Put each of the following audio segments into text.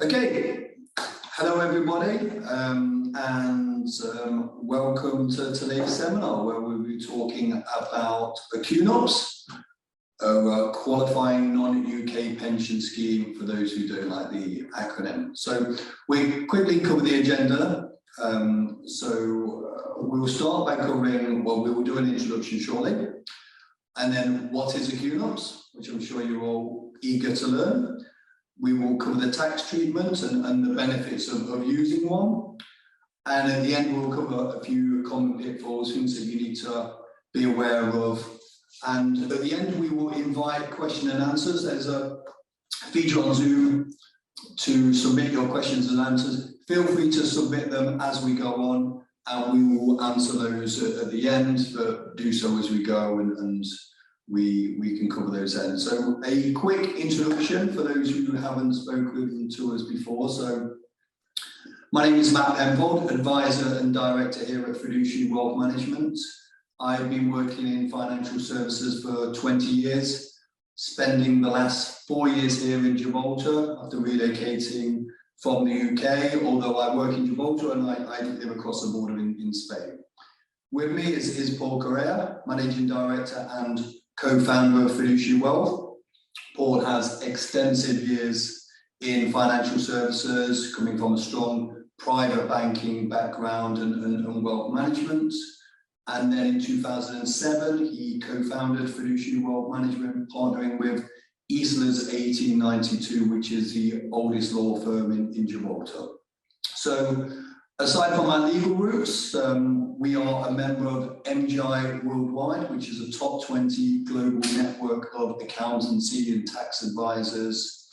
Okay, hello everybody, and welcome to today's seminar where we'll be talking about a QNUPS, a qualifying non-UK pension scheme for those who don't like the acronym. So we quickly cover the agenda. We'll start by covering, well, we will do an introduction shortly, and then what is a QNUPS, which I'm sure you're all eager to learn. We will cover the tax treatment and the benefits of using one. And at the end, we'll cover a few common pitfalls, things that you need to be aware of. And at the end, we will invite question and answers. There's a feature on Zoom to submit your questions and answers. Feel free to submit them as we go on, and we will answer those at the end, but do so as we go, and we can cover those ends. So a quick introduction for those who haven't spoken to us before. So my name is Matt Penfold, advisor and director here at Fiduciary Wealth Management. I've been working in financial services for 20 years, spending the last 4 years here in Gibraltar after relocating from the UK, although I work in Gibraltar and I live across the border in Spain. With me is Paul Correa, managing director and co-founder of Fiduciary Wealth. Paul has extensive years in financial services, coming from a strong private banking background and wealth management. And then in 2007, he co-founded Fiduciary Wealth Management, partnering with Eastler's 1892, which is the oldest law firm in Gibraltar. So aside from our legal roots, we are a member of MGI Worldwide, which is a top 20 global network of accountancy and tax advisors.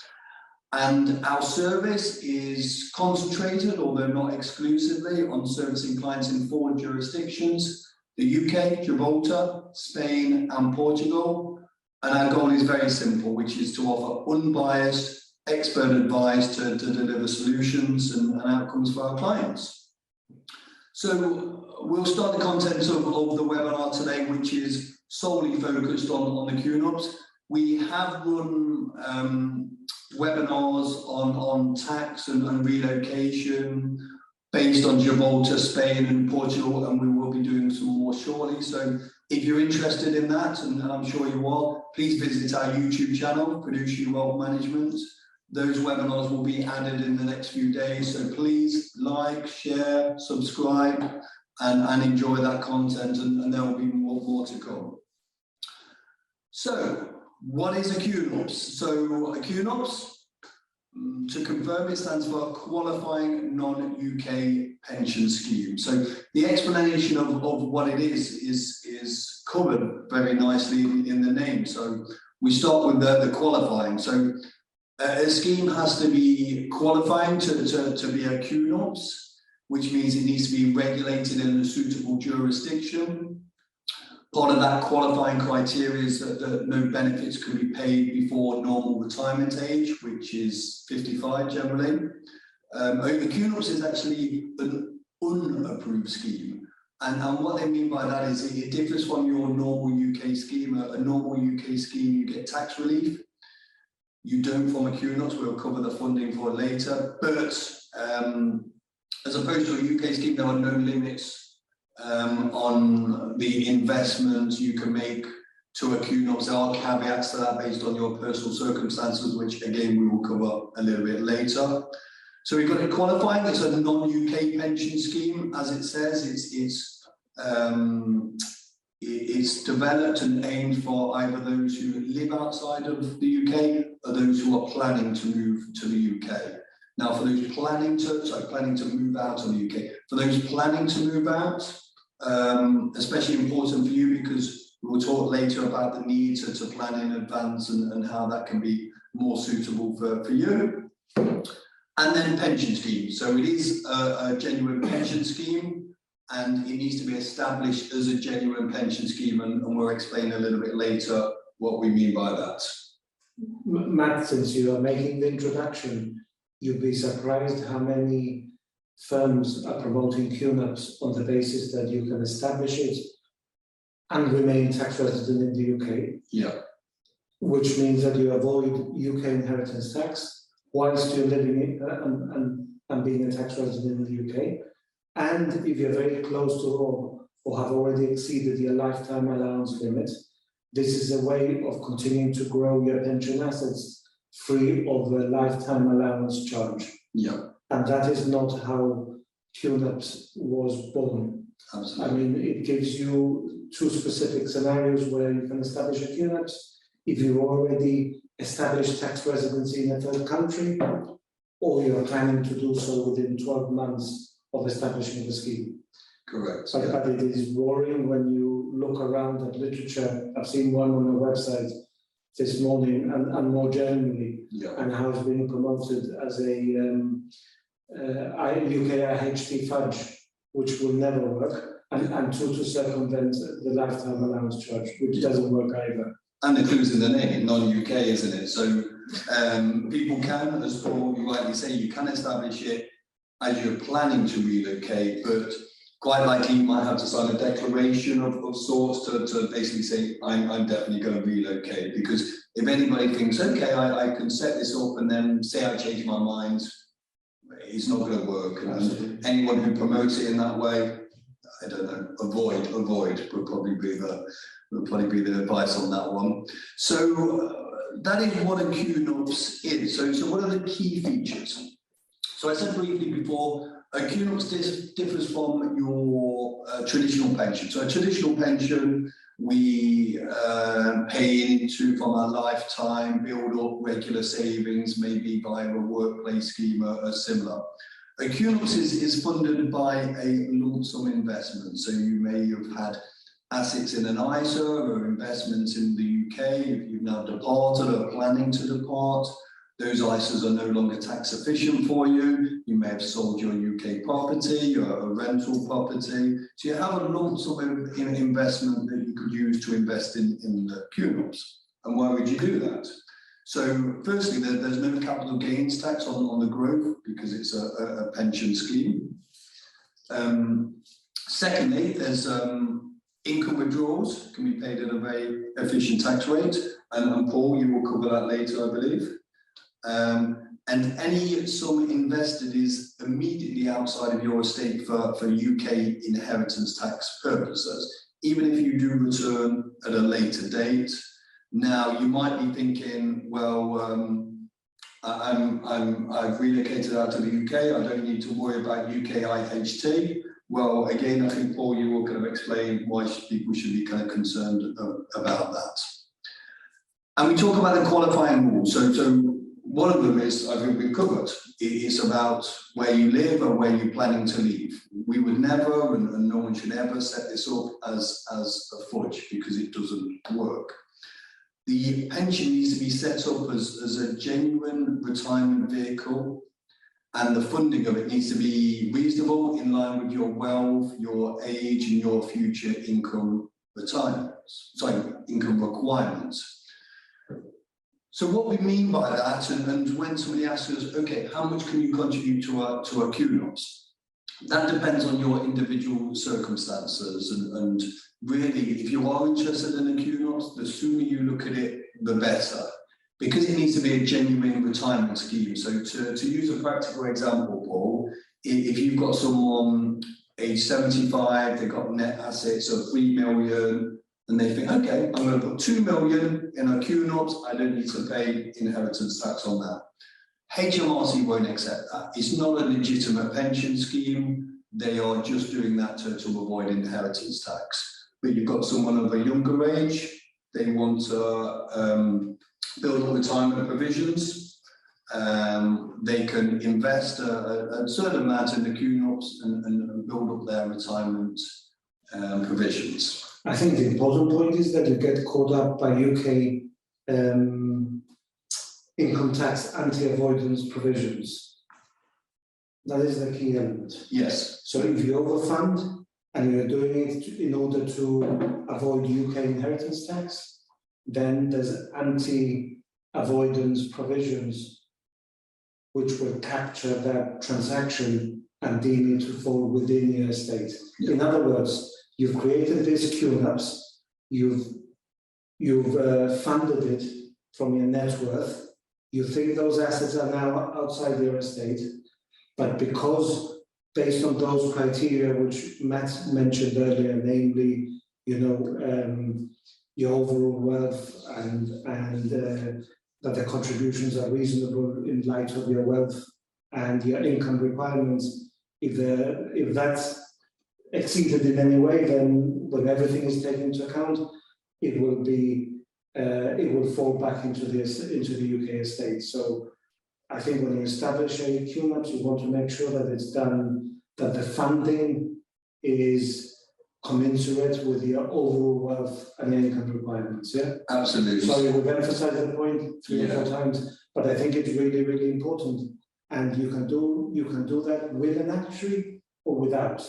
And our service is concentrated, although not exclusively, on servicing clients in 4 jurisdictions: the UK, Gibraltar, Spain, and Portugal. And our goal is very simple, which is to offer unbiased, expert advice to deliver solutions and outcomes for our clients. So we'll start the content of the webinar today, which is solely focused on the QNUPS. We have run webinars on tax and relocation based on Gibraltar, Spain, and Portugal, and we will be doing some more shortly. So if you're interested in that, and I'm sure you are, please visit our YouTube channel, Fiduciary Wealth Management. Those webinars will be added in the next few days, so please like, share, subscribe, and enjoy that content, and there will be more to come. So, what is a QNUPS? So, a QNUPS, to confirm, it stands for Qualifying Non-UK Pension Scheme. So, the explanation of what it is covered very nicely in the name. So, we start with the qualifying. So, a scheme has to be qualifying to be a QNUPS, which means it needs to be regulated in a suitable jurisdiction. Part of that qualifying criteria is that no benefits can be paid before normal retirement age, which is 55 generally. A QNUPS is actually an unapproved scheme. And what they mean by that is it differs from your normal UK scheme. A normal UK scheme, you get tax relief. You don't from a QNUPS, we'll cover the funding for it later. But as opposed to a UK scheme, there are no limits on the investments you can make to a QNUPS. There are caveats to that based on your personal circumstances, which again, we will cover a little bit later. So we've got it qualifying. It's a non-UK pension scheme, as it says. It's developed and aimed for either those who live outside of the UK or those who are planning to move to the UK. Now, for those planning to move out of the UK, for those planning to move out, especially important for you because we'll talk later about the need to plan in advance and how that can be more suitable for you. And then pension scheme. So it is a genuine pension scheme, and it needs to be established as a genuine pension scheme, and we'll explain a little bit later what we mean by that. Matt, since you are making the introduction, you'll be surprised how many firms are promoting QNUPS on the basis that you can establish it and remain tax resident in the UK. Yeah. Which means that you avoid UK inheritance tax, whilst you're living and being a tax resident in the UK. And if you're very close to or have already exceeded your lifetime allowance limit, this is a way of continuing to grow your pension assets free of a lifetime allowance charge. Yeah. And that is not how QNUPS was born. Absolutely. I mean, it gives you two specific scenarios where you can establish a QNUPS. If you've already established tax residency in a third country, or you're planning to do so within 12 months of establishing the scheme. Correct. But it is worrying when you look around at literature. I've seen one on the website this morning, and more generally, and how it's being promoted as a UK IHT fudge, which will never work, and to circumvent the lifetime allowance charge, which doesn't work either. And the clue's in the name, non-UK, isn't it? So people can, as Paul, you rightly say, you can establish it as you're planning to relocate, but quite likely you might have to sign a declaration of sorts to basically say, I'm definitely going to relocate. Because if anybody thinks, okay, I can set this up and then say I change my mind, it's not going to work. And anyone who promotes it in that way, I don't know, avoid would probably be the advice on that one. So that is what a QNUPS is. So what are the key features? So I said briefly before, a QNUPS differs from your traditional pension. So a traditional pension, we pay into from our lifetime, build up regular savings, maybe via a workplace scheme or similar. A QNUPS is funded by a lump sum investment. So you may have had assets in an ISA or investments in the UK. If you've now departed or planning to depart, those ISAs are no longer tax efficient for you. You may have sold your UK property or a rental property. So you have a lump sum investment that you could use to invest in the QNUPS. And why would you do that? So firstly, there's no capital gains tax on the growth because it's a pension scheme. Secondly, there's income withdrawals can be paid at a very efficient tax rate. And Paul, you will cover that later, I believe. And any sum invested is immediately outside of your estate for UK inheritance tax purposes, even if you do return at a later date. Now, you might be thinking, well, I've relocated out of the UK, I don't need to worry about UK IHT. Well, again, I think, Paul, you will kind of explain why people should be kind of concerned about that. And we talk about the qualifying rules. So one of them is, I think we've covered, it's about where you live and where you're planning to leave. We would never, and no one should ever set this up as a fudge because it doesn't work. The pension needs to be set up as a genuine retirement vehicle, and the funding of it needs to be reasonable, in line with your wealth, your age, and your future income income requirements. So what we mean by that, and when somebody asks us, okay, how much can you contribute to a QNUPS? That depends on your individual circumstances, and really, if you are interested in a QNUPS, the sooner you look at it, the better, because it needs to be a genuine retirement scheme. So to use a practical example, Paul, if you've got someone age 75, they've got net assets of 3 million, and they think, okay, I'm going to put 2 million in a QNUPS, I don't need to pay inheritance tax on that. HMRC won't accept that. It's not a legitimate pension scheme. They are just doing that to avoid inheritance tax. But you've got someone of a younger age, they want to build up retirement provisions. They can invest a certain amount in the QNUPS and build up their retirement provisions. I think the important point is that you get caught up by UK income tax anti-avoidance provisions. That is the key element. Yes. So if you overfund and you're doing it in order to avoid UK inheritance tax, then there's anti-avoidance provisions which will capture that transaction and deem it to fall within your estate. Yeah. In other words, you've created this you've funded it from your net worth, you think those assets are now outside your estate, but because based on those criteria which Matt mentioned earlier, namely, your overall wealth and that the contributions are reasonable in light of your wealth and your income requirements, if that's exceeded in any way, then when everything is taken into account, it will fall back into the UK estate. So I think when you establish a QNUPS, you want to make sure that it's done, that the funding is commensurate with your overall wealth and income requirements. Yeah, absolutely. Sorry, we've emphasized the point 3 or 4 times, but I think it's really, really important. And you can do that with an actuary or without,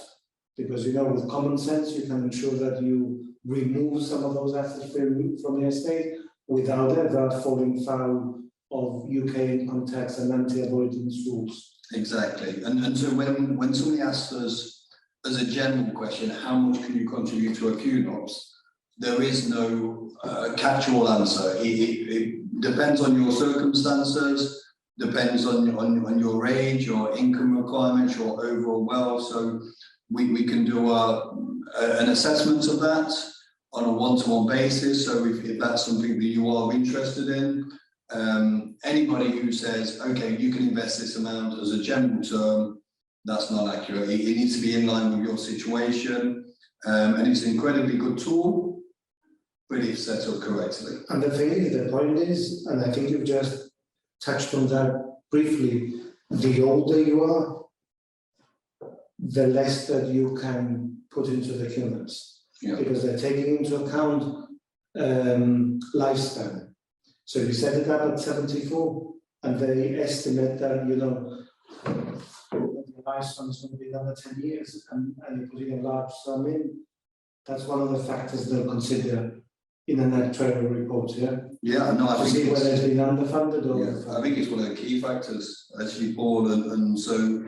because with common sense you can ensure that you remove some of those assets from your estate without ever falling foul of UK income tax and anti-avoidance rules. Exactly, and so when somebody asks us as a general question, how much can you contribute to a QNUPS? There is no catch-all answer. It depends on your circumstances, depends on your age, your income requirements, your overall wealth. So we can do an assessment of that on a one-to-one basis. So if that's something that you are interested in, anybody who says, okay, you can invest this amount as a general term, that's not accurate. It needs to be in line with your situation. And it's an incredibly good tool, but if set up correctly. And the point is, and I think you've just touched on that briefly, the older you are, the less that you can put into the QNUPS. Yeah. Because they're taking into account lifespan. So if you set it up at 74 and they estimate that, the lifespan is going to be another 10 years and you're putting a large sum in, that's one of the factors they'll consider in an actuarial report, yeah? Yeah, no, I think whether it's been underfunded or overfunded. I think it's one of the key factors, actually, Paul, and so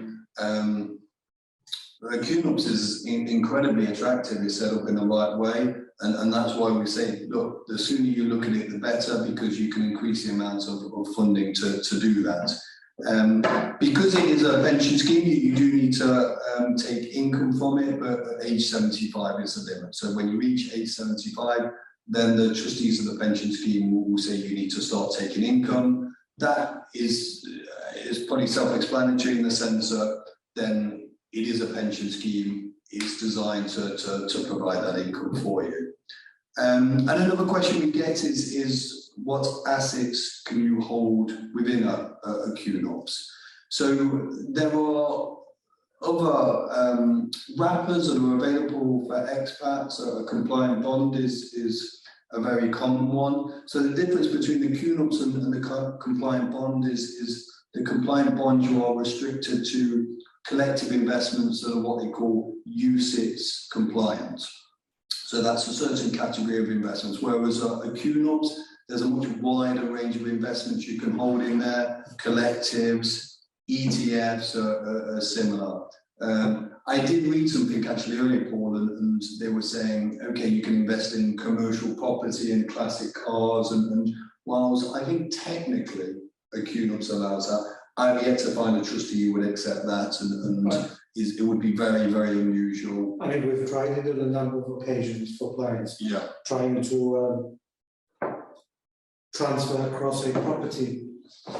QNUPS is incredibly attractive. It's set up in the right way, and that's why we say, look, the sooner you look at it, the better, because you can increase the amount of funding to do that. Because it is a pension scheme, you do need to take income from it, but at age 75 is the limit. So when you reach age 75, then the trustees of the pension scheme will say you need to start taking income. That is probably self-explanatory in the sense that then it is a pension scheme. It's designed to provide that income for you. And another question we get is what assets can you hold within a QNUPS? So there are other wrappers that are available for expats. A compliant bond is a very common one. So the difference between the QNUPS and the compliant bond is the compliant bond, you are restricted to collective investments that are what they call UCITS compliant. So that's a certain category of investments, whereas a QNUPS, there's a much wider range of investments you can hold in there. Collectives, ETFs are similar. I did read something actually earlier, Paul, and they were saying, okay, you can invest in commercial property and classic cars, and whilst I think technically a QNUPS allows that, I've yet to find a trustee who would accept that, and right. It would be very, very unusual. I mean, we've tried it on a number of occasions for clients. Yeah. Trying to transfer across a property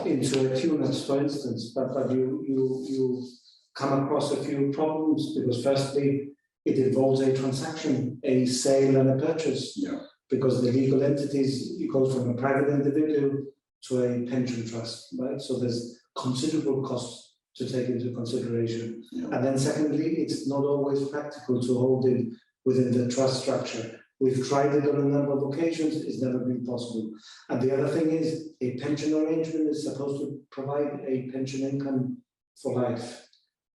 into a QNUPS, for instance, but you come across a few problems because firstly, it involves a transaction, a sale and a purchase. Yeah. Because the legal entities, it goes from a private individual to a pension trust, right? So there's considerable costs to take into consideration. Yeah. And then secondly, it's not always practical to hold it within the trust structure. We've tried it on a number of occasions, it's never been possible. And the other thing is, a pension arrangement is supposed to provide a pension income for life.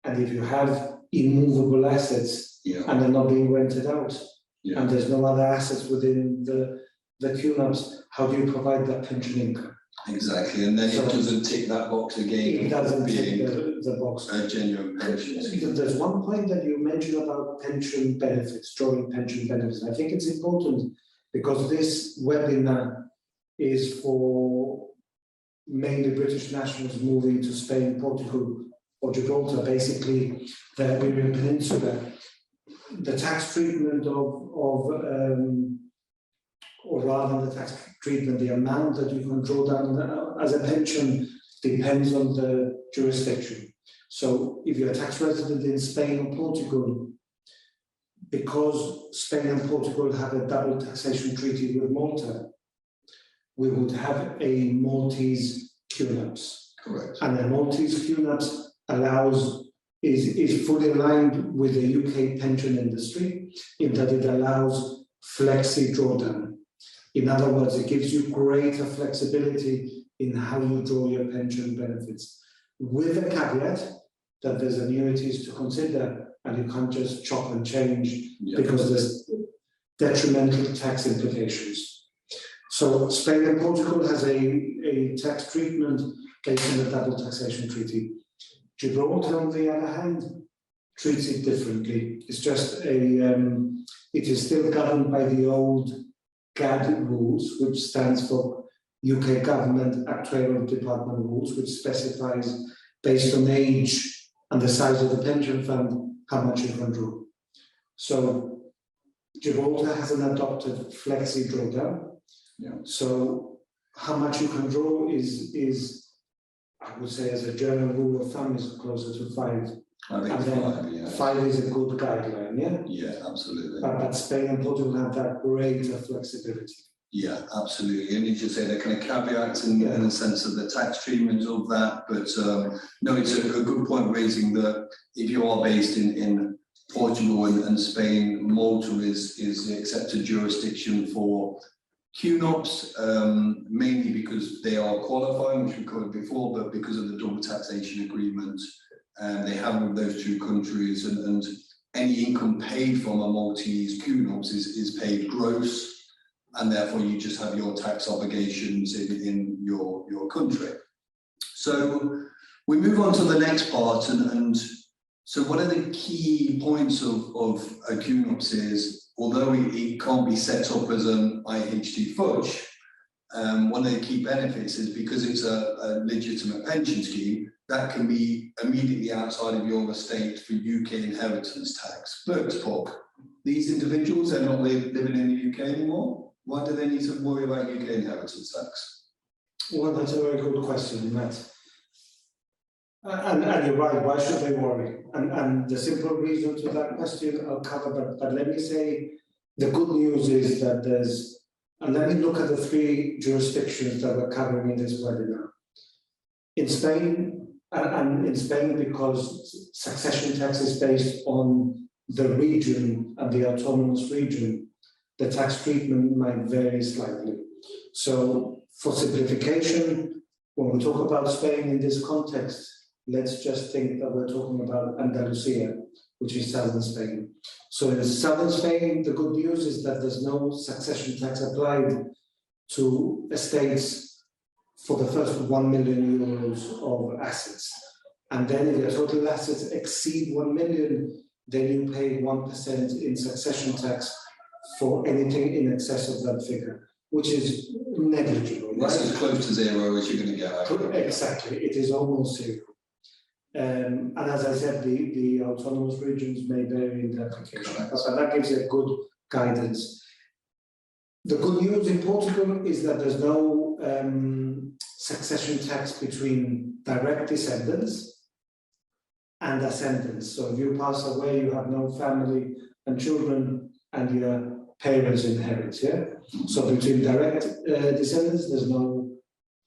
And if you have immovable assets, yeah, and they're not being rented out, yeah, and there's no other assets within the QNUPS, how do you provide that pension income? Exactly, and then so it doesn't tick that box again. It doesn't tick the box. A genuine pension scheme. There's one point that you mentioned about pension benefits, drawing pension benefits. I think it's important because this webinar is for mainly British nationals moving to Spain, Portugal, or Gibraltar, basically the Iberian Peninsula, the tax treatment or rather than the tax treatment, the amount that you can draw down as a pension depends on the jurisdiction. So if you're a tax resident in Spain or Portugal, because Spain and Portugal have a double taxation treaty with Malta, we would have a Maltese QNUPS. Correct. And the Maltese QNUPS is fully aligned with the UK pension industry in that it allows flexi drawdown. In other words, it gives you greater flexibility in how you draw your pension benefits, with the caveat that there's annuities to consider and you can't just chop and change because there's detrimental tax implications. So Spain and Portugal has a tax treatment based on the double taxation treaty. Gibraltar, on the other hand, treats it differently. It's just it is still governed by the old GAD rules, which stands for UK Government Actuarial Department rules, which specifies based on age and the size of the pension fund how much you can draw. So Gibraltar hasn't adopted flexi drawdown. Yeah. So how much you can draw is I would say, as a general rule of thumb, is closer to 5. I think 5, yeah. 5 is a good guideline, yeah? Yeah, absolutely. But Spain and Portugal have that greater flexibility. Yeah, absolutely. And you just say there kind of caveats in the sense of the tax treatment of that. But no, it's a good point raising that if you are based in Portugal and Spain, Malta is the accepted jurisdiction for QNUPS, mainly because they are qualifying, which we covered before, but because of the double taxation agreement they have with those two countries, and any income paid from a Maltese QNUPS is paid gross, and therefore you just have your tax obligations in your country. So we move on to the next part, and so one of the key points of a QNUPS is, although it can't be set up as an IHT fudge, one of the key benefits is because it's a legitimate pension scheme that can be immediately outside of your estate for UK inheritance tax. But Paul, these individuals, they're not living in the UK anymore. Why do they need to worry about UK inheritance tax? Well, that's a very good question, Matt. And you're right, why should they worry? And the simple reason to that question I'll cover, but let me say the good news is that and let me look at the 3 jurisdictions that we're covering in this webinar. In Spain, and in Spain because succession tax is based on the region and the autonomous region, the tax treatment might vary slightly. So for simplification, when we talk about Spain in this context, let's just think that we're talking about Andalusia, which is southern Spain. So in southern Spain, the good news is that there's no succession tax applied to estates for the first 1 million euros of assets. And then if your total assets exceed 1 million, then you pay 1% in succession tax for anything in excess of that figure, which is negligible. That's as close to 0 as you're going to get. Exactly, it is almost 0. And as I said, the autonomous regions may vary in the application, but that gives a good guidance. The good news in Portugal is that there's no succession tax between direct descendants and ascendants. So if you pass away, you have no family and children, and your parents inherit, yeah? So between direct descendants, there's no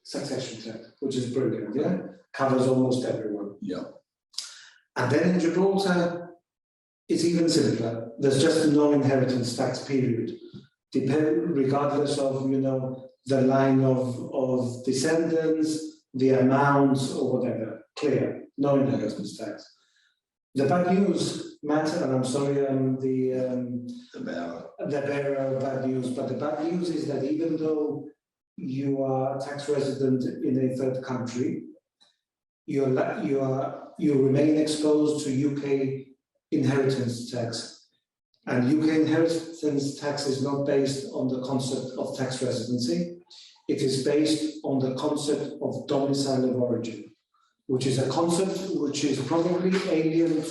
succession tax, which is brilliant, yeah? Covers almost everyone. Yeah. And then in Gibraltar, it's even simpler. There's just no inheritance tax period, regardless of, the line of descendants, the amounts, or whatever. Clear, no inheritance tax. The bad news, Matt, and I'm sorry I'm the bearer of bad news, but the bad news is that even though you are a tax resident in a third country, you remain exposed to UK inheritance tax. And UK inheritance tax is not based on the concept of tax residency. it is based on the concept of domicile of origin, which is a concept which is probably alien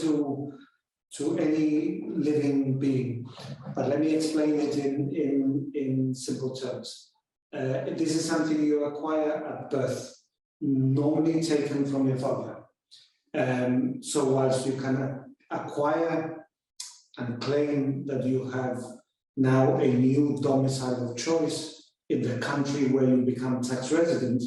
to any living being. But let me explain it in simple terms. This is something you acquire at birth, normally taken from your father. So whilst you can acquire and claim that you have now a new domicile of choice in the country where you become tax resident,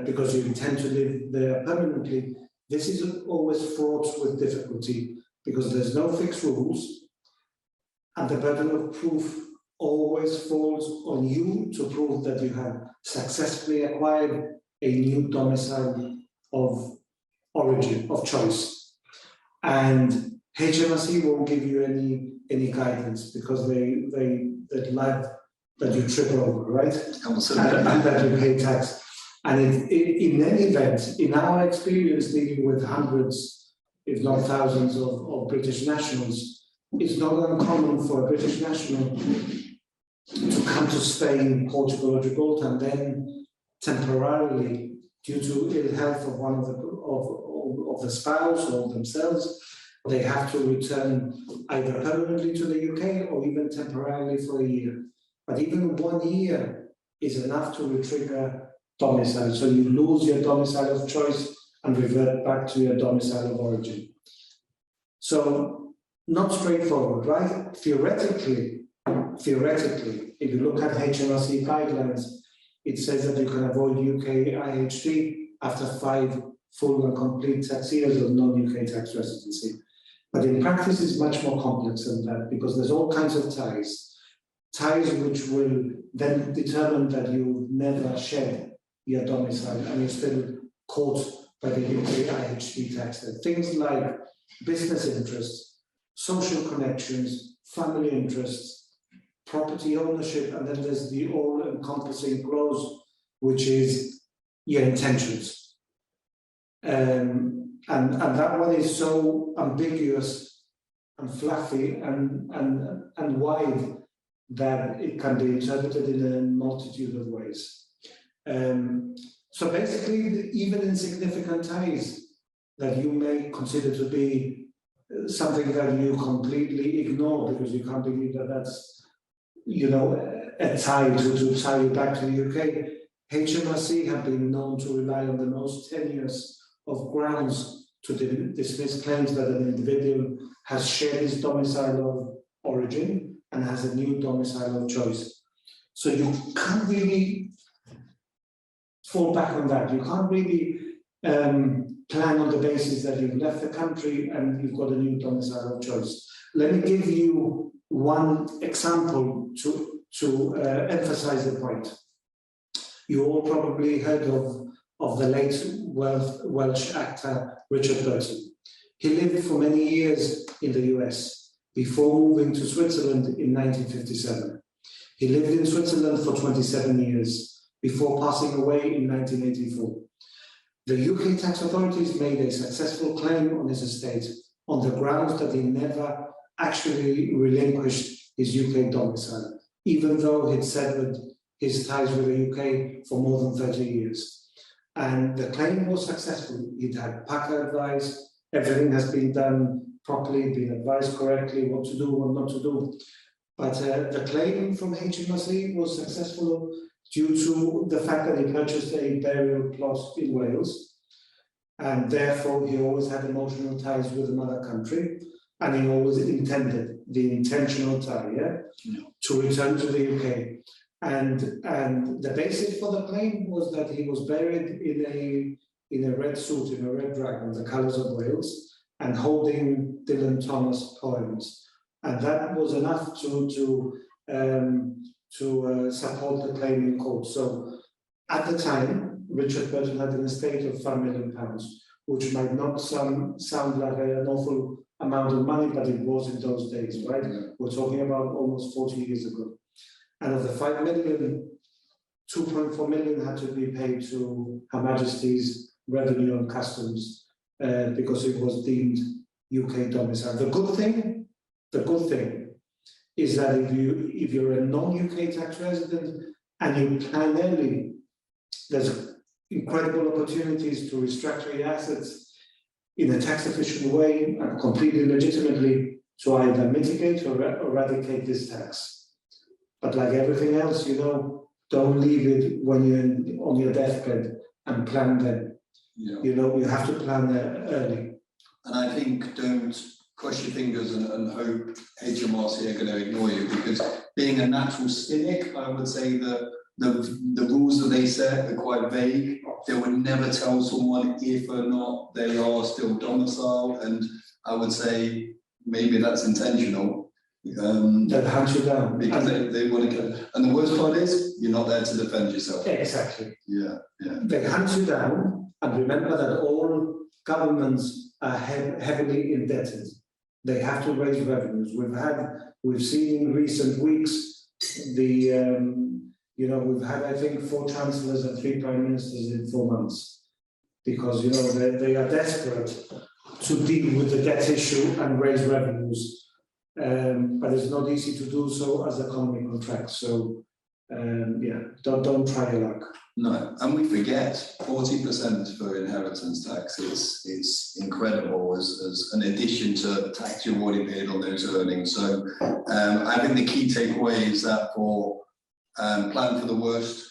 because you intend to live there permanently, this is always fraught with difficulty because there's no fixed rules, and the burden of proof always falls on you to prove that you have successfully acquired a new domicile of origin, of choice. And HMRC won't give you any guidance because they'd like that you trip over, right? And that you pay tax. And in any event, in our experience dealing with hundreds, if not thousands of British nationals, it's not uncommon for a British national to come to Spain, Portugal or Gibraltar, and then temporarily, due to ill health of one of the spouse or themselves, they have to return either permanently to the UK or even temporarily for a year. But even 1 year is enough to re-trigger domicile. So you lose your domicile of choice and revert back to your domicile of origin. So not straightforward, right? Theoretically, if you look at HMRC guidelines, it says that you can avoid UK IHT after 5 full and complete tax years of non-UK tax residency. But in practice, it's much more complex than that because there's all kinds of ties which will then determine that you've never shed your domicile and you're still caught by the UK IHT tax. Things like business interests, social connections, family interests, property ownership, and then there's the all-encompassing clause, which is your intentions. And that one is so ambiguous and fluffy and wide that it can be interpreted in a multitude of ways. So basically, even insignificant ties that you may consider to be something that you completely ignore because you can't believe that that's, you know, a tie to tie you back to the UK. HMRC have been known to rely on the most tenuous of grounds to dismiss claims that an individual has shared his domicile of origin and has a new domicile of choice. So you can't really fall back on that. You can't really plan on the basis that you've left the country and you've got a new domicile of choice. Let me give you one example to emphasize the point. You all probably heard of the late Welsh actor Richard Burton. He lived for many years in the US before moving to Switzerland in 1957. He lived in Switzerland for 27 years before passing away in 1984. The UK tax authorities made a successful claim on his estate on the grounds that he never actually relinquished his UK domicile, even though he'd severed his ties with the UK for more than 30 years. And the claim was successful. He'd had PACA advice, everything has been done properly, been advised correctly, what to do, what not to do. But the claim from HMRC was successful due to the fact that he purchased a burial plot in Wales, and therefore he always had emotional ties with the mother country, and he always intended the intentional tie, to return to the UK. And the basis for the claim was that he was buried in a red suit, in a red dragon, the colours of Wales, and holding Dylan Thomas poems. And that was enough to support the claim in court. So at the time, Richard Burton had an estate of £5 million, which might not sound like an awful amount of money, but it was in those days, right? We're talking about almost 40 years ago. And of the 5 million, 2.4 million had to be paid to Her Majesty's Revenue and Customs because it was deemed UK domicile. The good thing is that if you're a non-UK tax resident, and you plan early, there's incredible opportunities to restructure your assets in a tax efficient way and completely legitimately to either mitigate or eradicate this tax. But like everything else, don't leave it when you're on your deathbed and plan then. Yeah. You have to plan early. And I think don't cross your fingers and hope HMRC are going to ignore you, because being a natural cynic, I would say that the rules that they set are quite vague. They would never tell someone if or not they are still domiciled, and I would say maybe that's intentional. That hunt you down. Because they want to get, and the worst part is you're not there to defend yourself. Exactly. Yeah. They hunt you down, and remember that all governments are heavily indebted. They have to raise revenues. We've seen in recent weeks we've had, I think, 4 chancellors and 3 prime ministers in 4 months, because they are desperate to deal with the debt issue and raise revenues. But it's not easy to do so as the economy contracts. So, don't try your luck. No, and we forget 40% for inheritance tax. It's incredible as an addition to tax you've already paid on those earnings. So, I think the key takeaway is that for plan for the worst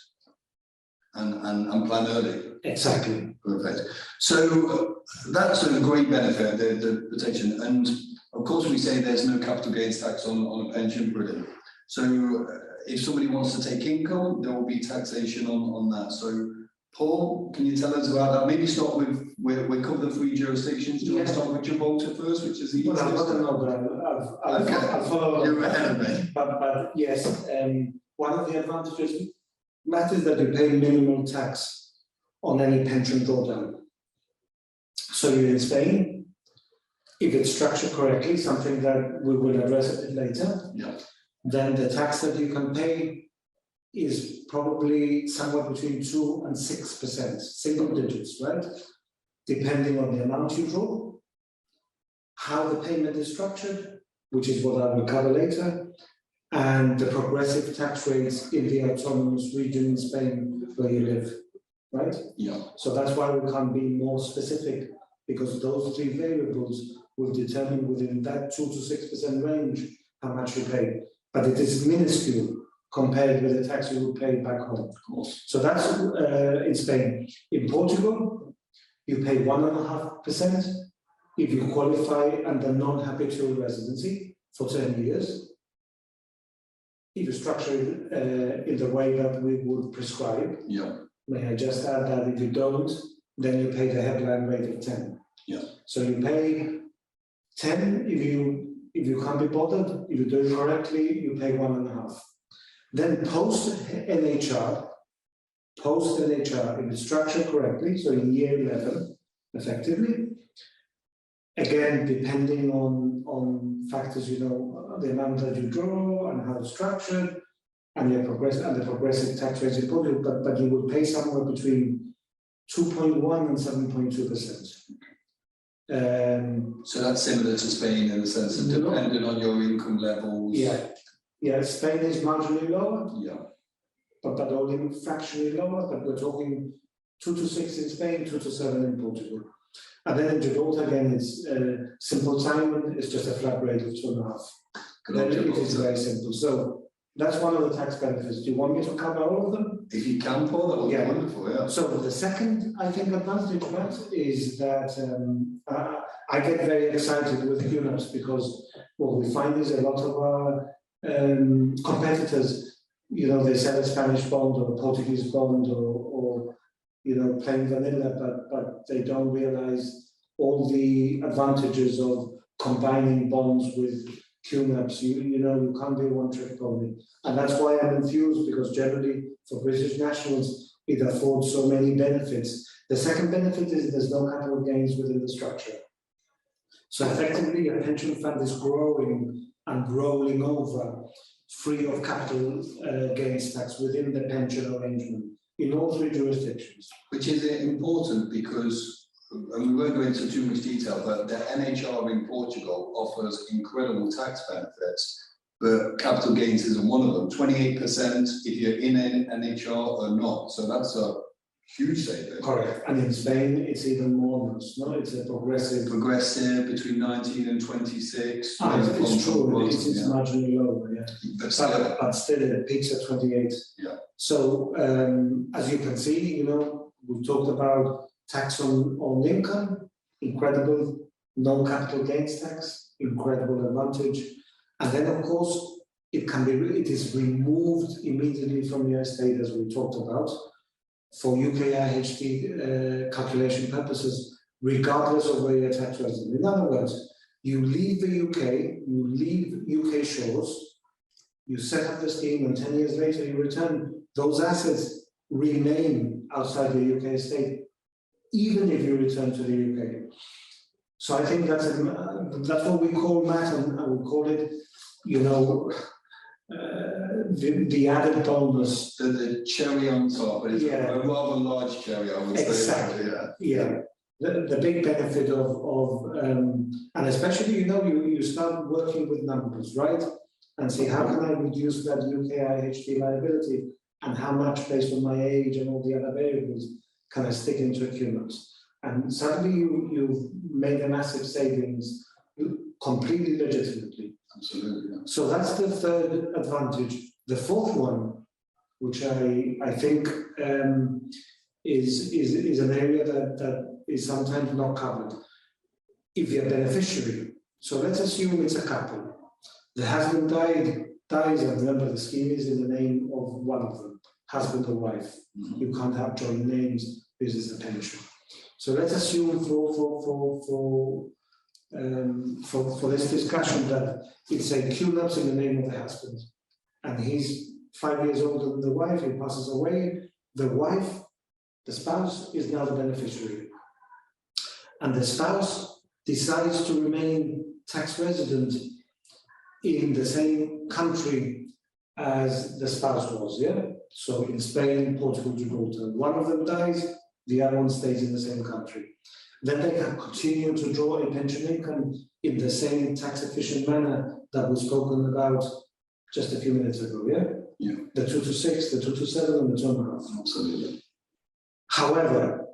and plan early. Exactly. Perfect. So that's a great benefit, the protection. And of course, we say there's no capital gains tax on a pension. Brilliant. So if somebody wants to take income, there will be taxation on that. So Paul, can you tell us about that? Maybe start with, we cover the 3 jurisdictions. Do you want to start with Gibraltar first, which is the easiest? Well, I don't know, I'll follow. You're ahead of me. But yes, one of the advantages matters that you pay minimum tax on any pension drawdown. So you're in Spain, if it's structured correctly, something that we will address a bit later, then the tax that you can pay is probably somewhere between 2 and 6%, single digits, right? Depending on the amount you draw, how the payment is structured, which is what I will cover later, and the progressive tax rates in the autonomous region in Spain where you live, right? Yeah. So that's why we can't be more specific, because those 3 variables will determine within that 2 to 6% range how much you pay. But it is minuscule compared with the tax you would pay back home. Of course. So that's in Spain. In Portugal, you pay 1.5% if you qualify under non-habitual residency for 10 years. If you structure it in the way that we would prescribe. Yeah. May I just add that if you don't, then you pay the headline rate of 10. Yeah. So you pay 10 if you can't be bothered. If you do it correctly, you pay 1.5. Then post NHR, if it's structured correctly, so in year 11, effectively, again, depending on factors, the amount that you draw and how it's structured, and the progressive tax rates in Portugal, but you will pay somewhere between 2.1 and 7.2%. So that's similar to Spain in the sense that depending on your income levels. Yeah, Spain is marginally lower. Yeah. But only fractionally lower, but we're talking 2 to 6 in Spain, 2 to 7 in Portugal. And then in Gibraltar, again, it's simple time, it's just a flat rate of 2.5. Then it is very simple. So that's one of the tax benefits. Do you want me to cover all of them? If you can, Paul, that would be wonderful, yeah. So the second, I think, advantage of that is that I get very excited with QNUPS because what we find is a lot of our competitors, they sell a Spanish bond or a Portuguese bond or plain vanilla, but they don't realize all the advantages of combining bonds with QNUPS. You can't be one trick pony. And that's why I'm enthused, because generally for British nationals, it affords so many benefits. The second benefit is there's no capital gains within the structure. So effectively, a pension fund is growing and rolling over free of capital gains tax within the pension arrangement in all 3 jurisdictions. Which is important because, and we won't go into too much detail, but the NHR in Portugal offers incredible tax benefits but capital gains isn't one of them. 28% if you're in an NHR or not. So that's a huge saving. Correct. And in Spain, it's even more than no, it's a progressive. Progressive between 19 and 26. It's true. It's marginally lower, yeah. But still, it peaks at 28. Yeah. So as you can see, we've talked about tax on income, incredible non-capital gains tax, incredible advantage, and then of course it is removed immediately from your estate, as we talked about, for UK IHT calculation purposes, regardless of where you're tax resident. In other words, you leave the UK, you leave UK shores, you set up the scheme, and 10 years later you return. Those assets remain outside the UK estate, even if you return to the UK. So I think that's what we call that, and I would call it, the added bonus, the cherry on top, but it's a rather large cherry, I would say. Exactly. Yeah. The big benefit of and especially you start working with numbers, right? And say, how can I reduce that UK IHT liability, and how much based on my age and all the other variables can I stick into a QNUPS? And suddenly you've made a massive savings completely legitimately. Absolutely. Yeah. So that's the third advantage. The fourth one, which I think is an area that is sometimes not covered. If you're a beneficiary, so let's assume it's a couple. The husband dies, and remember the scheme is in the name of one of them, husband or wife. Mm-hmm. You can't have joint names. This is a pension. So let's assume for this discussion that it's a QNUPS in the name of the husband, and he's 5 years older than the wife. He passes away. The wife, the spouse, is now the beneficiary, and the spouse decides to remain tax resident in the same country as the spouse was. Yeah. So in Spain, Portugal, Gibraltar, one of them dies, the other one stays in the same country. Then they can continue to draw a pension income in the same tax efficient manner that was spoken about just a few minutes ago, yeah? Yeah. The 2 to 6, the 2 to 7, and the 2.5. Absolutely. However,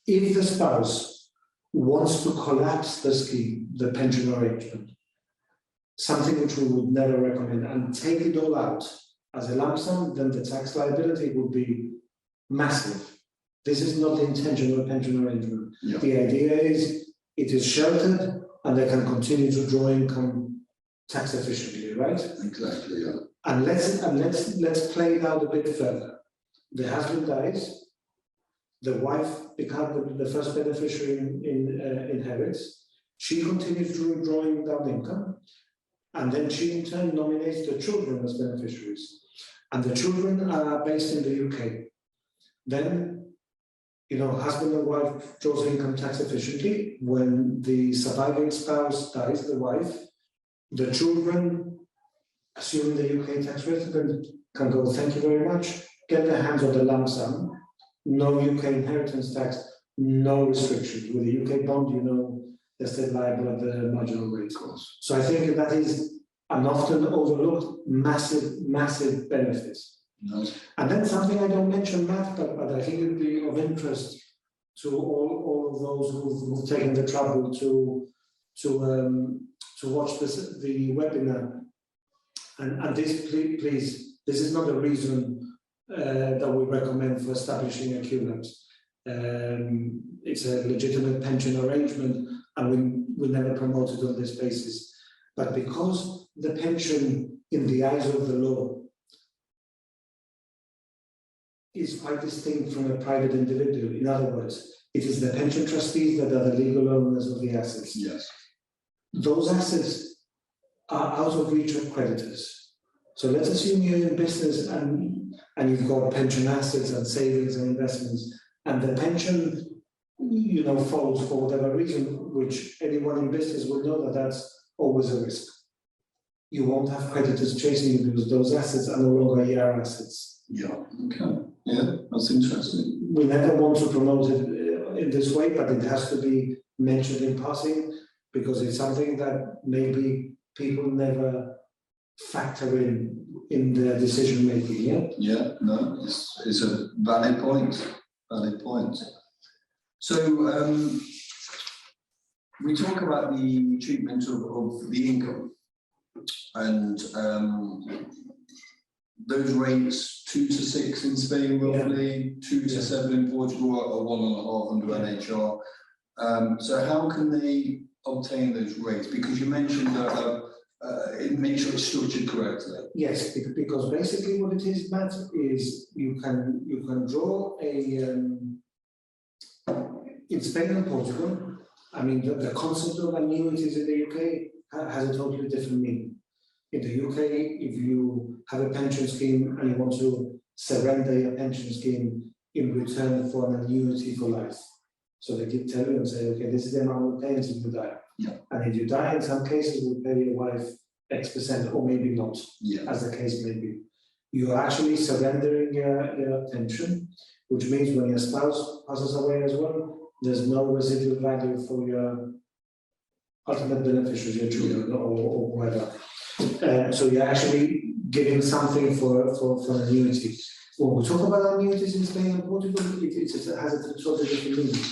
if the spouse wants to collapse the scheme, the pension arrangement, something which we would never recommend, and take it all out as a lump sum, then the tax liability would be massive. This is not the intention of a pension arrangement. Yeah. The idea is it is sheltered and they can continue to draw income tax efficiently, right? Exactly, yeah. And let's play it out a bit further. The husband dies, the wife becomes the first beneficiary inherits. She continues drawing down income, and then she in turn nominates the children as beneficiaries. And the children are based in the UK. Then husband and wife draws income tax efficiently. When the surviving spouse dies, the wife, the children, assuming the UK tax resident, can go, thank you very much, get their hands on the lump sum, no UK inheritance tax, no restrictions. With a UK bond, they're still liable at the marginal rate course. So I think that is an often overlooked massive benefit. No. And then something I don't mention, Matt, but I think it would be of interest to all of those who've taken the trouble to watch the webinar. And this, please, this is not a reason that we recommend for establishing a QNUPS. It's a legitimate pension arrangement, and we never promote it on this basis. But because the pension, in the eyes of the law, is quite distinct from a private individual. In other words, it is the pension trustees that are the legal owners of the assets. Yes. Those assets are out of reach of creditors. So let's assume you're in business and you've got pension assets and savings and investments, and the pension, falls for whatever reason, which anyone in business will know that that's always a risk. You won't have creditors chasing you because those assets are no longer your assets. Yeah, okay. Yeah, that's interesting. We never want to promote it in this way, but it has to be mentioned in passing because it's something that maybe people never factor in their decision making. Yeah. Yeah. No, it's a valid point. Valid point. So we talk about the treatment of the income, and those rates 2 to 6 in Spain roughly, 2 to 7 in Portugal, or 1.5 under NHR. So how can they obtain those rates? Because you mentioned make sure it's structured correctly. Yes, because basically what it is, Matt, is you can draw a in Spain and Portugal. I mean, the concept of annuities in the UK has a totally different meaning. In the UK, if you have a pension scheme and you want to surrender your pension scheme in return for an annuity for life, so they did tell you and say, okay, this is the amount we're paying if you die. Yeah. And if you die, in some cases, we'll pay your wife X%, or maybe not, as the case may be. You are actually surrendering your pension, which means when your spouse passes away as well, there's no residual value for your ultimate beneficiaries, your children or whoever. So you're actually giving something for an annuity. When we talk about annuities in Spain and Portugal, it has a totally different meaning.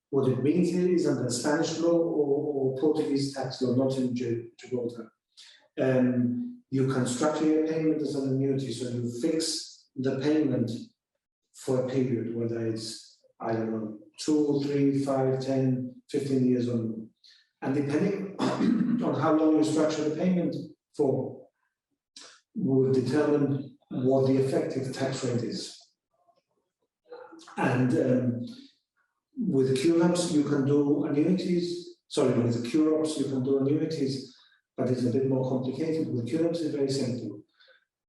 What it means is under Spanish law or Portuguese tax law, not in Gibraltar. You can structure your payment as an annuity, so you fix the payment for a period, whether it's, I don't know, 2, 3, 5, 10, 15 years on. And depending on how long you structure the payment for, will determine what the effective tax rate is. And with QNUPS, you can do annuities. Sorry, with QNUPS, you can do annuities, but it's a bit more complicated. With QNUPS, it's very simple.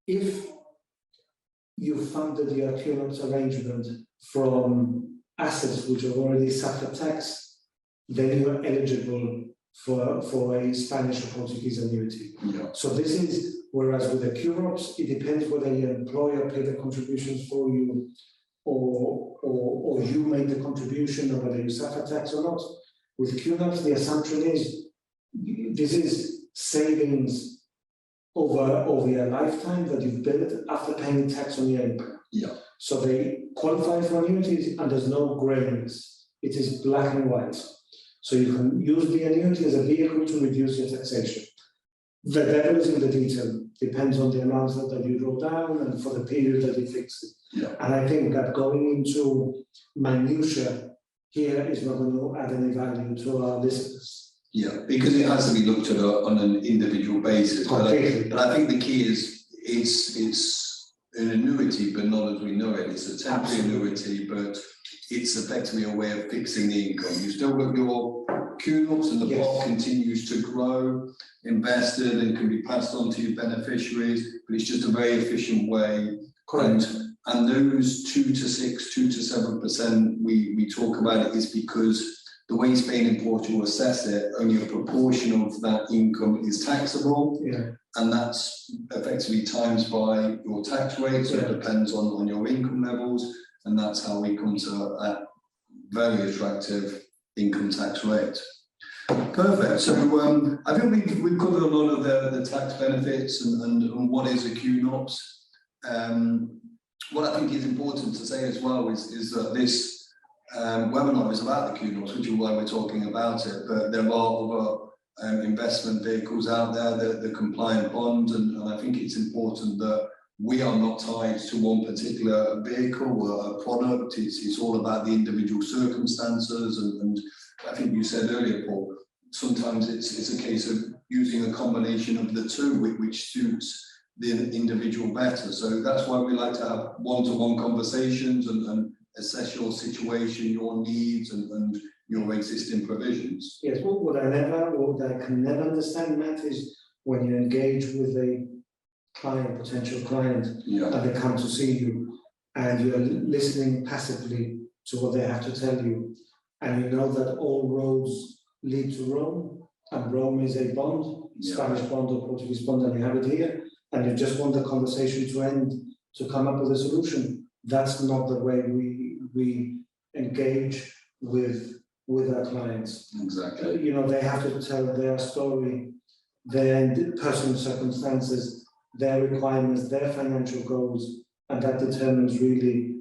If you funded your QNUPS arrangement from assets which have already suffered tax, then you are eligible for a Spanish or Portuguese annuity. Yeah. So this is, whereas with the QNUPS, it depends whether your employer paid the contributions for you, or you made the contribution, or whether you suffer tax or not. With QNUPS, the assumption is this is savings over your lifetime that you've built after paying tax on your income. Yeah. So they qualify for annuities, and there's no grayness. It is black and white. So you can use the annuity as a vehicle to reduce your taxation. The devil is in the detail. Depends on the amount that you draw down and for the period that you fix it. Yeah. And I think that going into minutiae here is not going to add any value to our listeners. Yeah, because it has to be looked at on an individual basis. But I think the key is it's an annuity, but not as we know it. It's a temporary annuity, but it's effectively a way of fixing the income. You still got your QNUPS, and the pot continues to grow, invested, and can be passed on to your beneficiaries, but it's just a very efficient way. Correct. And those 2 to 6, 2 to 7% we talk about it is because the way Spain and Portugal assess it, only a proportion of that income is taxable, and that's effectively times by your tax rate, so it depends on your income levels, and that's how we come to a very attractive income tax rate. Perfect. So I think we've covered a lot of the tax benefits and what is a QNUPS. What I think is important to say as well is that this webinar is about the QNUPS, which is why we're talking about it, but there are other investment vehicles out there, the compliant bond, and I think it's important that we are not tied to one particular vehicle or a product. It's all about the individual circumstances, and I think you said earlier, Paul, sometimes it's a case of using a combination of the two, which suits the individual better. So that's why we like to have one-to-one conversations and assess your situation, your needs, and your existing provisions. Yes, what I can never understand, Matt, is when you engage with a potential client, and they come to see you, and you're listening passively to what they have to tell you, and you know that all roads lead to Rome, and Rome is a bond, Spanish bond or Portuguese bond, and you have it here, and you just want the conversation to end, to come up with a solution. That's not the way we engage with our clients. Exactly. They have to tell their story, their personal circumstances, their requirements, their financial goals, and that determines really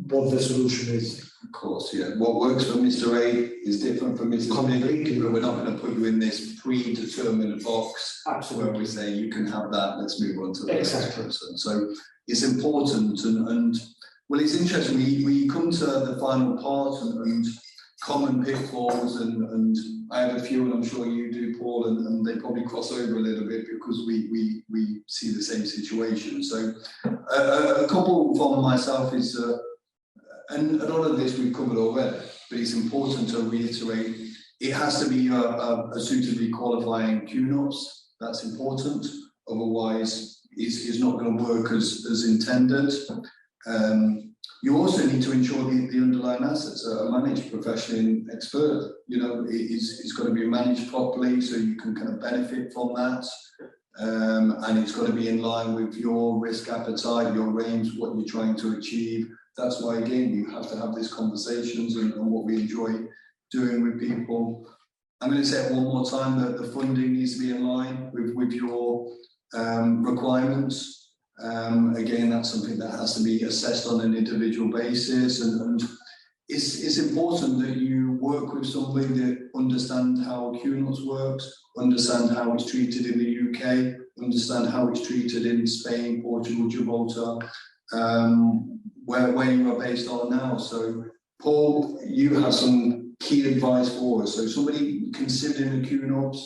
what the solution is. Of course, yeah. What works for Mr. A is different from Mrs. B. We're not going to put you in this predetermined box. Absolutely. Where we say you can have that. Let's move on to the Exactly. next person. So it's important, and well, it's interesting. We come to the final part and common pitfalls, and I have a few, and I'm sure you do, Paul, and they probably cross over a little bit because we see the same situation. So a couple from myself is. And a lot of this we've covered already, but it's important to reiterate, it has to be a suitably qualifying QNUPS. That's important. Otherwise, it's not going to work as intended. You also need to ensure the underlying assets are managed professionally and expert. You know, it's got to be managed properly so you can kind of benefit from that. And it's got to be in line with your risk appetite, your range, what you're trying to achieve. That's why, again, you have to have these conversations and what we enjoy doing with people. I'm going to say it one more time that the funding needs to be in line with your requirements. Again, that's something that has to be assessed on an individual basis. And it's important that you work with somebody that understands how QNUPS works, understand how it's treated in the UK, understand how it's treated in Spain, Portugal, Gibraltar. Where you are based on now. So, Paul, you have some key advice for us. So, somebody considering a QNUPS,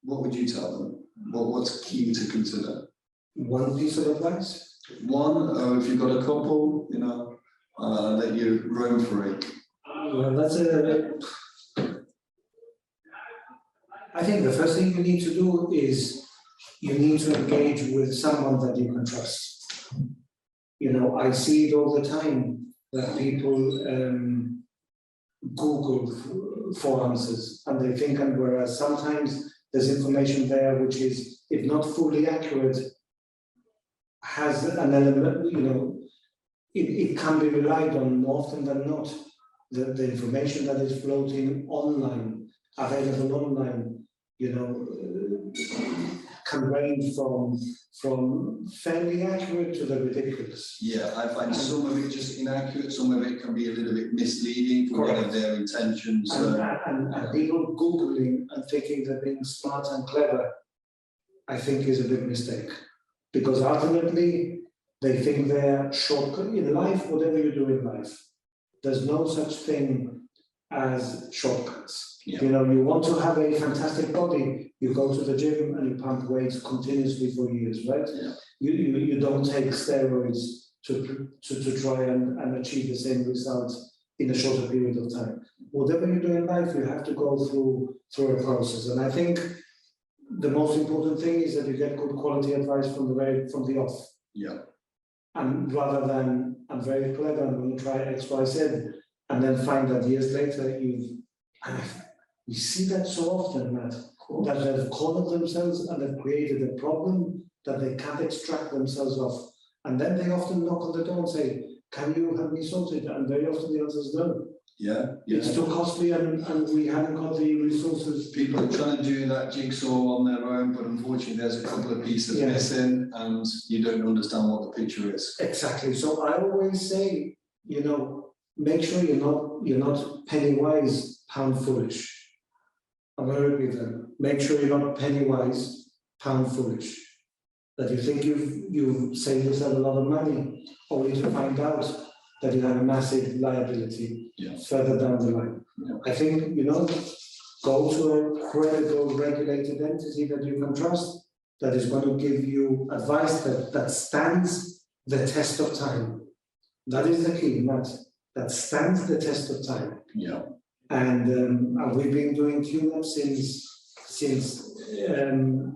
what would you tell them? What's key to consider? One piece of advice? One, or if you've got a couple, you know, let you roam for it. Well, that's I think the first thing you need to do is you need to engage with someone that you can trust. You know, I see it all the time that people Google for answers and they think, and whereas sometimes there's information there which is, if not fully accurate, has an element, you know, it can be relied on more often than not. The information that is floating online, available online, you know, can range from fairly accurate to the ridiculous. Yeah, I find some of it just inaccurate, some of it can be a little bit misleading for one of their intentions. And people Googling and thinking they're being smart and clever, I think is a big mistake. Because ultimately, they think they're shortcut in life, whatever you do in life. There's no such thing as shortcuts. Yeah. You know, you want to have a fantastic body, you go to the gym and you pump weights continuously for years, right? Yeah. You don't take steroids to try and achieve the same results in a shorter period of time. Whatever you do in life, you have to go through a process. And I think the most important thing is that you get good quality advice from the off. Yeah. And rather than, I'm very clever, I'm going to try X, Y, Z, and then find that years later we see that so often, Matt, that they've cornered themselves and they've created a problem that they can't extract themselves of. And then they often knock on the door and say, can you help me sort it? And very often the answer is no. Yeah. It's too costly and we haven't got the resources. People are trying to do that jigsaw on their own, but unfortunately there's a couple of pieces missing and you don't understand what the picture is. Exactly. So I always say, you know, make sure you're not penny wise, pound foolish. I'm going to repeat that. Make sure you're not penny wise, pound foolish. That you think you've saved yourself a lot of money, only to find out that you have a massive liability further down the line. Yeah. I think, you know, go to a credible regulated entity that you can trust, that is going to give you advice that stands the test of time. That is the key, that stands the test of time. Yeah. And we've been doing QNUPS since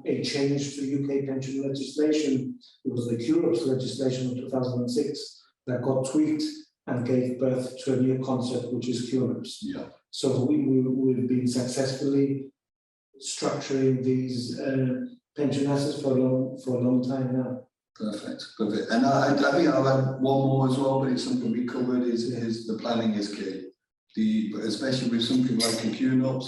a change to UK pension legislation. It was the QNUPS legislation of 2006 that got tweaked and gave birth to a new concept, which is QNUPS. Yeah. So we've been successfully structuring these pension assets for a long time now. Perfect. And I think I'll add one more as well, but it's something we covered, is the planning is key. Especially with something like a QNUPS,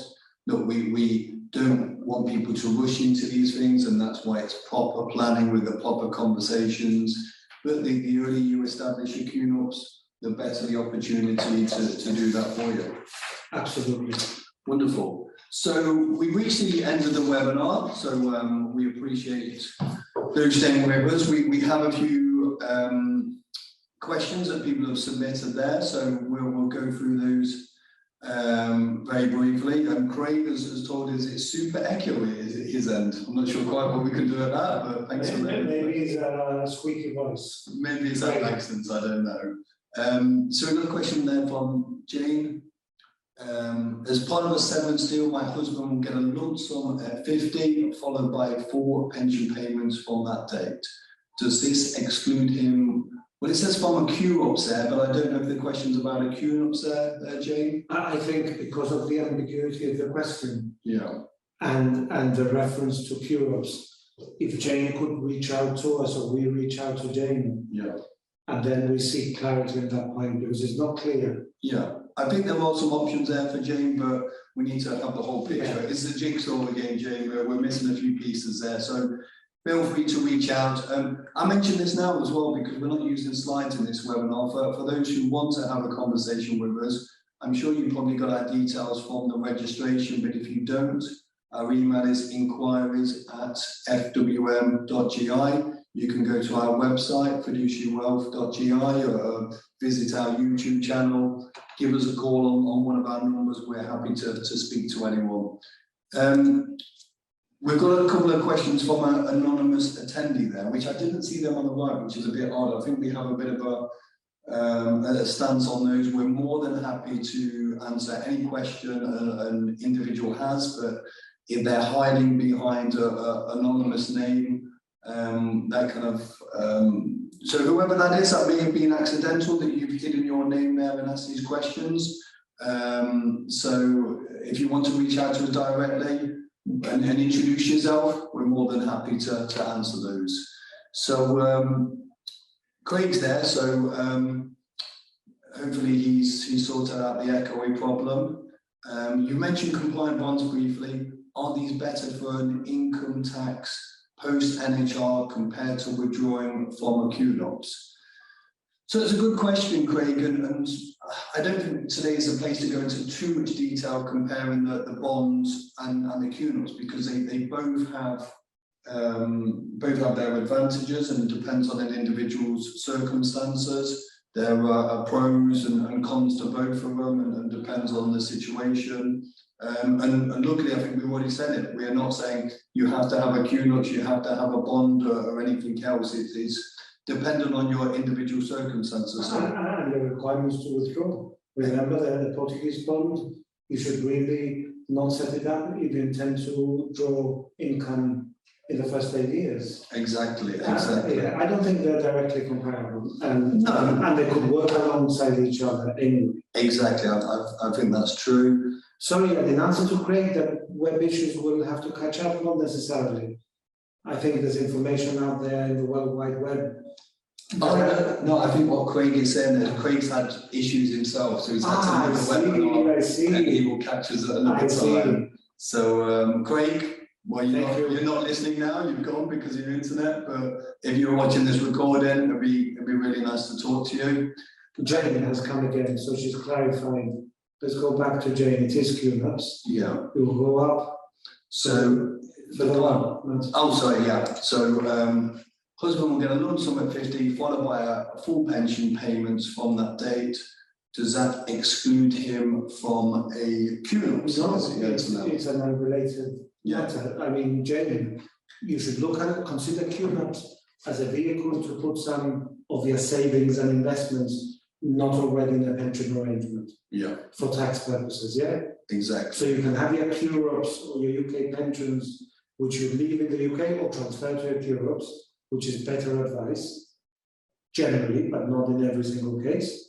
look, we don't want people to rush into these things, and that's why it's proper planning with the proper conversations. But the earlier you establish your QNUPS, the better the opportunity to do that for you. Absolutely. Wonderful. So we've reached the end of the webinar, so we appreciate those staying with us. We have a few questions that people have submitted there, so we'll go through those very briefly. Craig has told us it's super echoey at his end. I'm not sure quite what we can do at that, but thanks for letting me know. Maybe it's a squeaky voice. Maybe it's our accents, I don't know. So another question there from Jane. As part of a severance deal, my husband will get a lump sum at 50, followed by 4 pension payments from that date. Does this exclude him? Well, it says from a QNUPS there, but I don't know if the question's about a QNUPS there, Jane. I think because of the ambiguity of the question, yeah, and the reference to QNUPS, if Jane could reach out to us or we reach out to Jane, yeah, and then we seek clarity on that point because it's not clear. Yeah, I think there are some options there for Jane, but we need to have the whole picture. Yeah. It's a jigsaw again, Jane. We're missing a few pieces there, so feel free to reach out. I mentioned this now as well because we're not using slides in this webinar. For those who want to have a conversation with us, I'm sure you probably got our details from the registration, but if you don't, our email is inquiries@fwm.gi. You can go to our website, fiduciarywealth.gi, or visit our YouTube channel. Give us a call on one of our numbers. We're happy to speak to anyone. We've got a couple of questions from an anonymous attendee there, which I didn't see them on the right, which is a bit odd. I think we have a bit of a stance on those. We're more than happy to answer any question an individual has, but if they're hiding behind an anonymous name, that kind of so whoever that is, that may have been accidental that you've hidden your name there and asked these questions. So if you want to reach out to us directly and introduce yourself, we're more than happy to answer those. So Craig's there, so hopefully he's sorted out the echoey problem. You mentioned compliant bonds briefly. Are these better for an income tax post-NHR compared to withdrawing from a QNUPS? So it's a good question, Craig, and I don't think today is the place to go into too much detail comparing the bonds and the QNUPS, because they both have their advantages, and it depends on an individual's circumstances. There are pros and cons to both of them, and depends on the situation. And luckily, I think we've already said it. We are not saying you have to have a QNUPS, you have to have a bond or anything else. It's dependent on your individual circumstances. And the requirements to withdraw. Remember that the Portuguese bond, you should really not set it up if you intend to draw income in the first 8 years. Exactly. Yeah, I don't think they're directly comparable, and they could work alongside each other anyway. Exactly, I think that's true. Sorry, in answer to Craig, that web issues will have to catch up, not necessarily. I think there's information out there in the World Wide Web. No, I think what Craig is saying is Craig's had issues himself, so he's had to look at the webinar, and he will catch us at another time. So, Craig, well, you're not listening now, you've gone because of your internet, but if you're watching this recording, it'd be really nice to talk to you. Jane has come again, so she's clarifying. Let's go back to Jane. It is QNUPS. Yeah. It will go up. So for the one. Oh, sorry. Yeah. So husband will get a lump sum at 50, followed by a full pension payments from that date. Does that exclude him from a QNUPS? No, it's an unrelated matter. I mean, Jane, you should consider QNUPS as a vehicle to put some of your savings and investments not already in a pension arrangement. Yeah. For tax purposes, yeah? Exactly. So you can have your QNUPS or your UK pensions, which you leave in the UK or transfer to your QNUPS, which is better advice, generally, but not in every single case.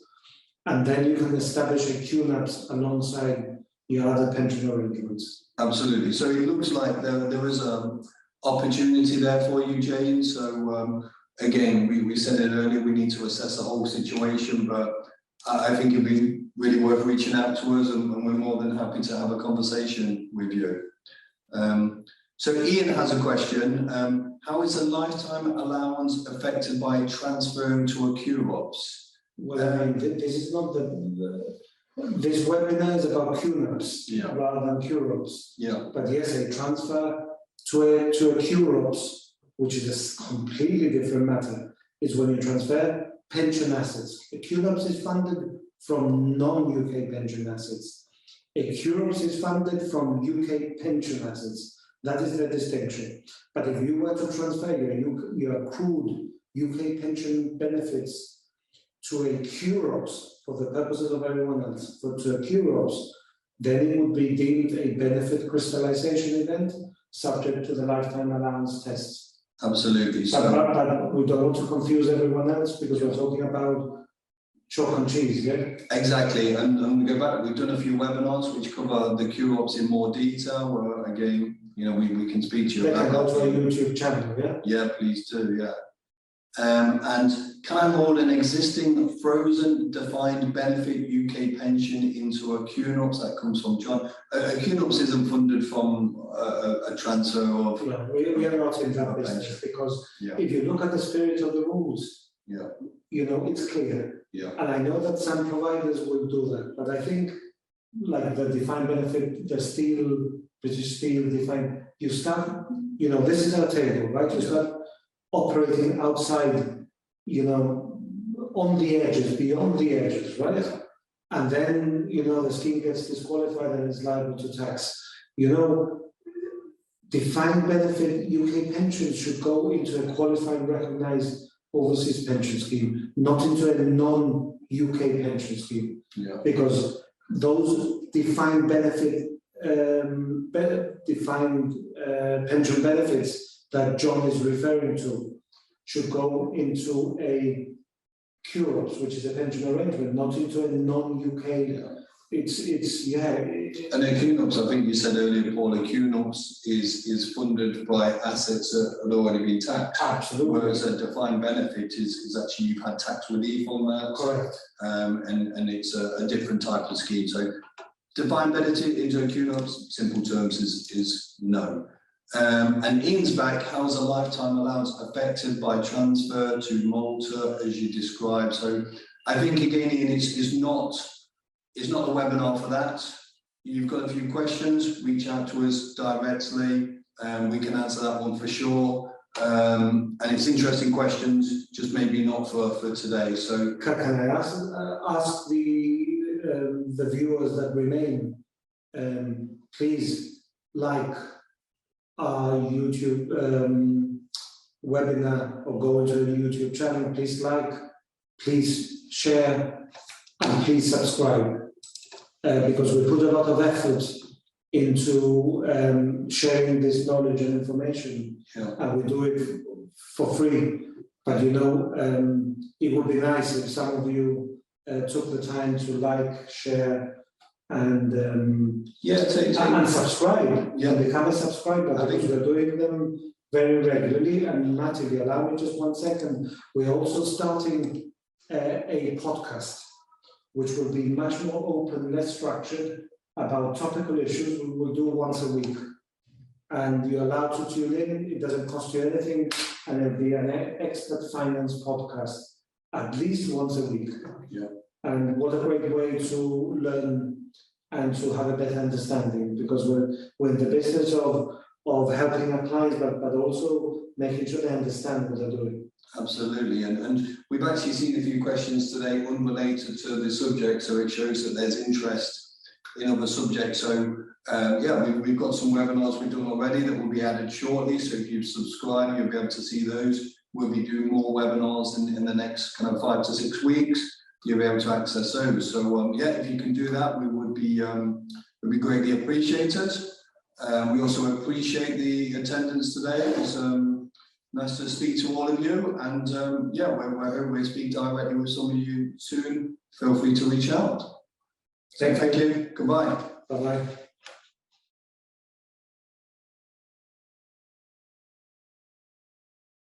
And then you can establish a QNUPS alongside your other pension arrangements. Absolutely. So it looks like there is an opportunity there for you, Jane. So again, we said it earlier, we need to assess the whole situation, but I think it'd be really worth reaching out to us, and we're more than happy to have a conversation with you. So Ian has a question. How is a lifetime allowance affected by transferring to a QNUPS? Well, I mean, this is not this webinar is about QNUPS rather than QNUPS. Yeah. But yes, a transfer to a QNUPS, which is a completely different matter, is when you transfer pension assets. A QNUPS is funded from non-UK pension assets. A QNUPS is funded from UK pension assets. That is the distinction. But if you were to transfer your accrued UK pension benefits to a QNUPS for the purposes of everyone else, to a QNUPS, then it would be deemed a benefit crystallization event subject to the lifetime allowance tests. Absolutely. But we don't want to confuse everyone else because we're talking about chalk and cheese, yeah? Exactly. And we go back, we've done a few webinars which cover the QNUPS in more detail, where again, you know, we can speak to you about that. They can go to a YouTube channel, yeah? Yeah, please do, yeah. And can I roll an existing frozen defined benefit UK pension into a QNUPS? That comes from John. A QNUPS isn't funded from a transfer of... Yeah, we are not in that business because if you look at the spirit of the rules, you know, it's clear. Yeah. And I know that some providers will do that, but I think like the defined benefit, the British Steel defined, you start, you know, this is our table, right? You start operating outside, you know, on the edges, beyond the edges, right? Yeah. And then, you know, the scheme gets disqualified and is liable to tax. You know, defined benefit UK pensions should go into a qualified recognised overseas pension scheme, not into a non-UK pension scheme. Yeah. Because those defined benefit, pension benefits that John is referring to should go into a QNUPS, which is a pension arrangement, not into a non-UK. It's And a QNUPS, I think you said earlier, Paul, a QNUPS is funded by assets that had already been taxed. Absolutely. Whereas a defined benefit is actually you've had tax relief on that. Correct. And it's a different type of scheme. So defined benefit into a QNUPS, simple terms, is no. And Ian's back, how is a lifetime allowance affected by transfer to Malta as you described? So I think again, Ian, it's not a webinar for that. You've got a few questions, reach out to us directly, and we can answer that one for sure. And it's interesting questions, just maybe not for today. So can I ask the viewers that remain, please like our YouTube webinar or go into the YouTube channel. Please like, please share, and please subscribe. Because we put a lot of effort into sharing this knowledge and information, and we do it for free. But you know, it would be nice if some of you took the time to like, share, and and subscribe. And become a subscriber. I think we're doing them very regularly. And Matthew, if you allow me just 1 second, we're also starting a podcast, which will be much more open, less structured, about topical issues. We will do once a week. And you're allowed to tune in, it doesn't cost you anything, and it'll be an expert finance podcast at least once a week. Yeah. And what a great way to learn and to have a better understanding, because we're in the business of helping our clients, but also making sure they understand what they're doing. Absolutely, and we've actually seen a few questions today unrelated to the subject, so it shows that there's interest in other subjects. So we've got some webinars we've done already that will be added shortly, so if you subscribe you'll be able to see those. We'll be doing more webinars in the next kind of 5 to 6 weeks. You'll be able to access those. So if you can do that, we would be greatly appreciated. We also appreciate the attendance today. It was nice to speak to all of you, and whenever we speak directly with some of you soon, feel free to reach out. Thank you. Goodbye. Bye-bye.